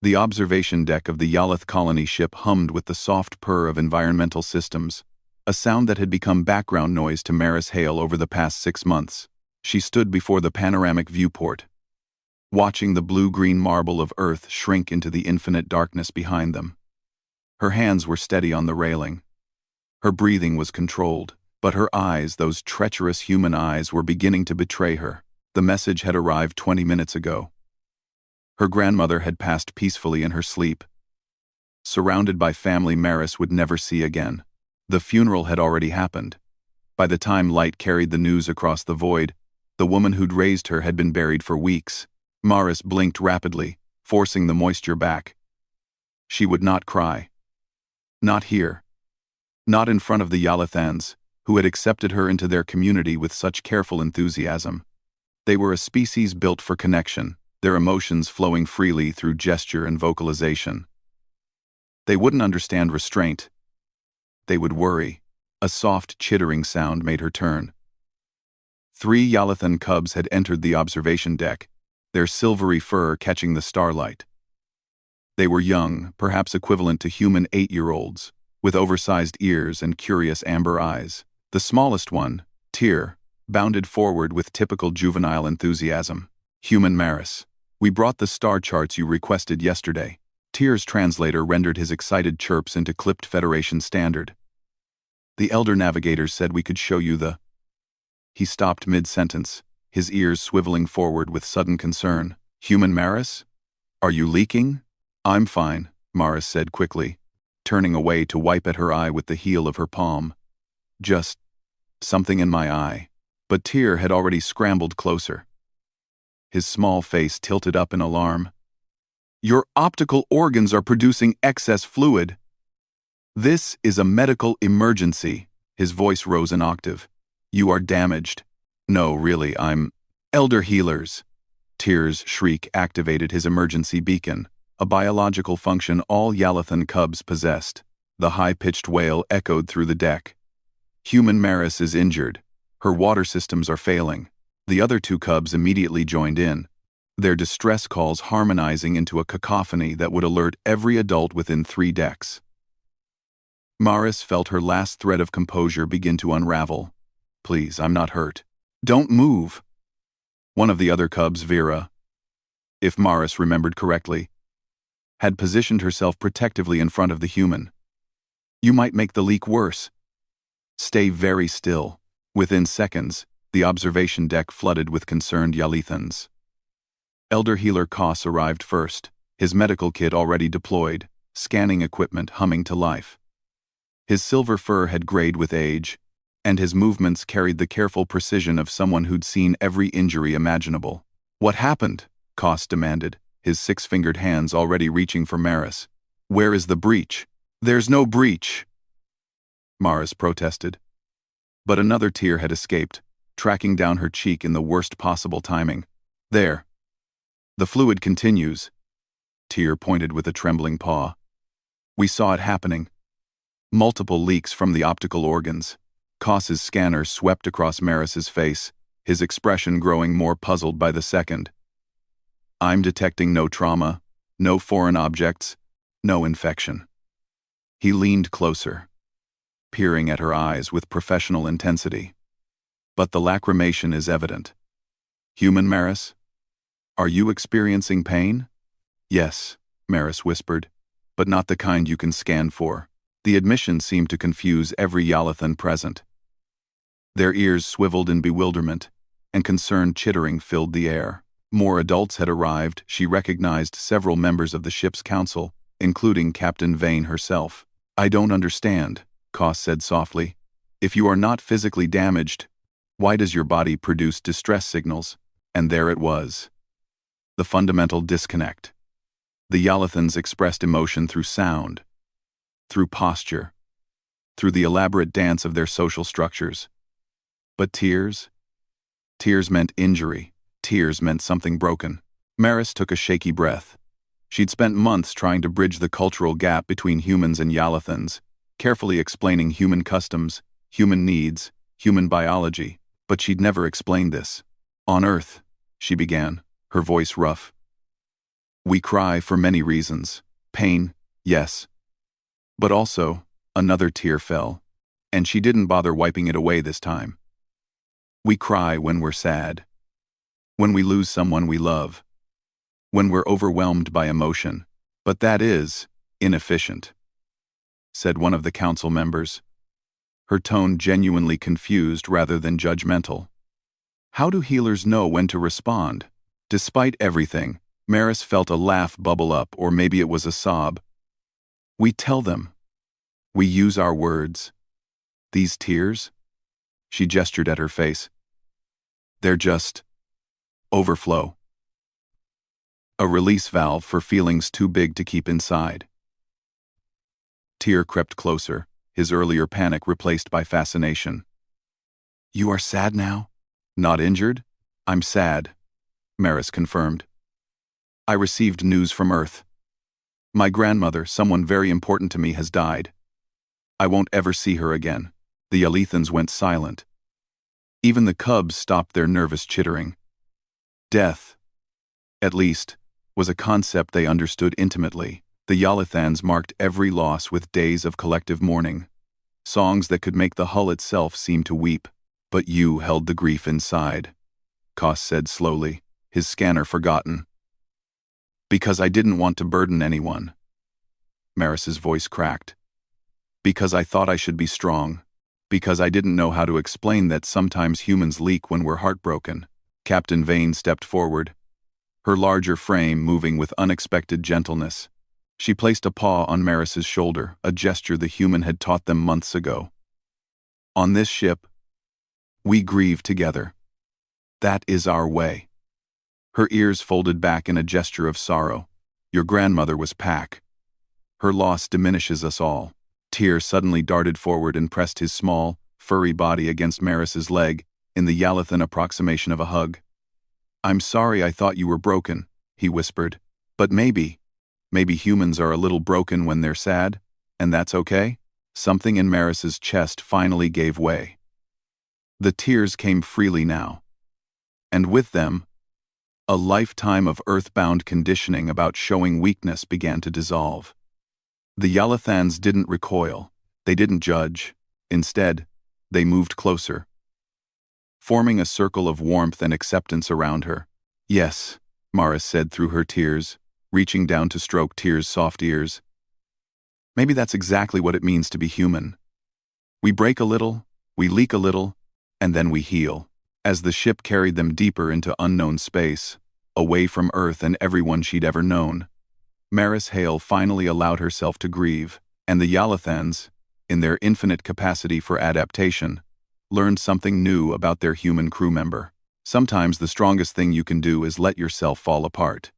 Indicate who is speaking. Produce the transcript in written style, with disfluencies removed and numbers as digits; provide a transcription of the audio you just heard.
Speaker 1: The observation deck of the Yalath colony ship hummed with the soft purr of environmental systems, a sound that had become background noise to Maris Hale over the past 6 months. She stood before the panoramic viewport, watching the blue-green marble of Earth shrink into the infinite darkness behind them. Her hands were steady on the railing. Her breathing was controlled, but her eyes, those treacherous human eyes, were beginning to betray her. The message had arrived 20 minutes ago. Her grandmother had passed peacefully in her sleep, surrounded by family Maris would never see again. The funeral had already happened. By the time light carried the news across the void, the woman who'd raised her had been buried for weeks. Maris blinked rapidly, forcing the moisture back. She would not cry. Not here. Not in front of the Yalathans, who had accepted her into their community with such careful enthusiasm. They were a species built for connection, their emotions flowing freely through gesture and vocalization. They wouldn't understand restraint. They would worry. A soft chittering sound made her turn. 3 Yalathan cubs had entered the observation deck, their silvery fur catching the starlight. They were young, perhaps equivalent to human 8-year-olds, with oversized ears and curious amber eyes. The smallest one, Tyr, bounded forward with typical juvenile enthusiasm. "Human Maris, we brought the star charts you requested yesterday." Tyr's translator rendered his excited chirps into clipped Federation standard. "The Elder Navigators said we could show you the—" He stopped mid-sentence, his ears swiveling forward with sudden concern. "Human Maris? Are you leaking?" "I'm fine," Maris said quickly, turning away to wipe at her eye with the heel of her palm. "Just something in my eye." But Tyr had already scrambled closer. His small face tilted up in alarm. "Your optical organs are producing excess fluid. This is a medical emergency." His voice rose an octave. "You are damaged." "No, really, I'm—" "Elder healers." Tyr's shriek activated his emergency beacon, a biological function all Yalathan cubs possessed. The high-pitched wail echoed through the deck. "Human Maris is injured. Her water systems are failing." The other 2 cubs immediately joined in, their distress calls harmonizing into a cacophony that would alert every adult within 3 decks. Maris felt her last thread of composure begin to unravel. "Please, I'm not hurt. Don't move." One of the other cubs, Vera, if Maris remembered correctly, had positioned herself protectively in front of the human. "You might make the leak worse. Stay very still." Within seconds, the observation deck flooded with concerned Yalithans. Elder Healer Koss arrived first, his medical kit already deployed, scanning equipment humming to life. His silver fur had grayed with age, and his movements carried the careful precision of someone who'd seen every injury imaginable. "What happened?" Koss demanded, his 6-fingered hands already reaching for Maris. "Where is the breach?" "There's no breach," Maris protested. But another tear had escaped, tracking down her cheek in the worst possible timing. "There. The fluid continues." Tyr pointed with a trembling paw. "We saw it happening. Multiple leaks from the optical organs." Koss's scanner swept across Maris's face, his expression growing more puzzled by the second. "I'm detecting no trauma, no foreign objects, no infection." He leaned closer, peering at her eyes with professional intensity. "But the lacrimation is evident. Human Maris, are you experiencing pain?" "Yes," Maris whispered, "but not the kind you can scan for." The admission seemed to confuse every Yalathan present. Their ears swiveled in bewilderment, and concerned chittering filled the air. More adults had arrived. She recognized several members of the ship's council, including Captain Vane herself. "I don't understand," Koss said softly. "If you are not physically damaged, why does your body produce distress signals?" And there it was. The fundamental disconnect. The Yalathans expressed emotion through sound, through posture, through the elaborate dance of their social structures. But tears? Tears meant injury. Tears meant something broken. Maris took a shaky breath. She'd spent months trying to bridge the cultural gap between humans and Yalathans, carefully explaining human customs, human needs, human biology, but she'd never explained this. "On Earth," she began, her voice rough, We cry for many reasons. Pain, yes. But also, another tear fell, and she didn't bother wiping it away this time. We cry when we're sad. When we lose someone we love. When we're overwhelmed by emotion. But that is inefficient, said one of the council members, her tone genuinely confused rather than judgmental. How do healers know when to respond? Despite everything, Maris felt a laugh bubble up, or maybe it was a sob. We tell them. We use our words. These tears? She gestured at her face. They're just overflow. A release valve for feelings too big to keep inside. Tyr crept closer, his earlier panic replaced by fascination. You are sad now? Not injured? I'm sad, Maris confirmed. I received news from Earth. My grandmother, someone very important to me, has died. I won't ever see her again. The Yalethans went silent. Even the cubs stopped their nervous chittering. Death, at least, was a concept they understood intimately. The Yalethans marked every loss with days of collective mourning, songs that could make the hull itself seem to weep. But you held the grief inside, Kos said slowly, his scanner forgotten. Because I didn't want to burden anyone. Maris's voice cracked. Because I thought I should be strong. Because I didn't know how to explain that sometimes humans leak when we're heartbroken. Captain Vane stepped forward, her larger frame moving with unexpected gentleness. She placed a paw on Maris's shoulder, a gesture the human had taught them months ago. On this ship, we grieve together. That is our way. Her ears folded back in a gesture of sorrow. Your grandmother was Pack. Her loss diminishes us all. Tyr suddenly darted forward and pressed his small, furry body against Maris's leg in the Yalethan approximation of a hug. I'm sorry I thought you were broken, he whispered. But maybe humans are a little broken when they're sad, and that's okay? Something in Maris's chest finally gave way. The tears came freely now. And with them, a lifetime of earthbound conditioning about showing weakness began to dissolve. The Yalethans didn't recoil. They didn't judge. Instead, they moved closer, forming a circle of warmth and acceptance around her. Yes, Maris said through her tears, reaching down to stroke Tyr's soft ears. Maybe that's exactly what it means to be human. We break a little, we leak a little, and then we heal. As the ship carried them deeper into unknown space, away from Earth and everyone she'd ever known, Maris Hale finally allowed herself to grieve, and the Yalethans, in their infinite capacity for adaptation, learned something new about their human crew member. Sometimes the strongest thing you can do is let yourself fall apart.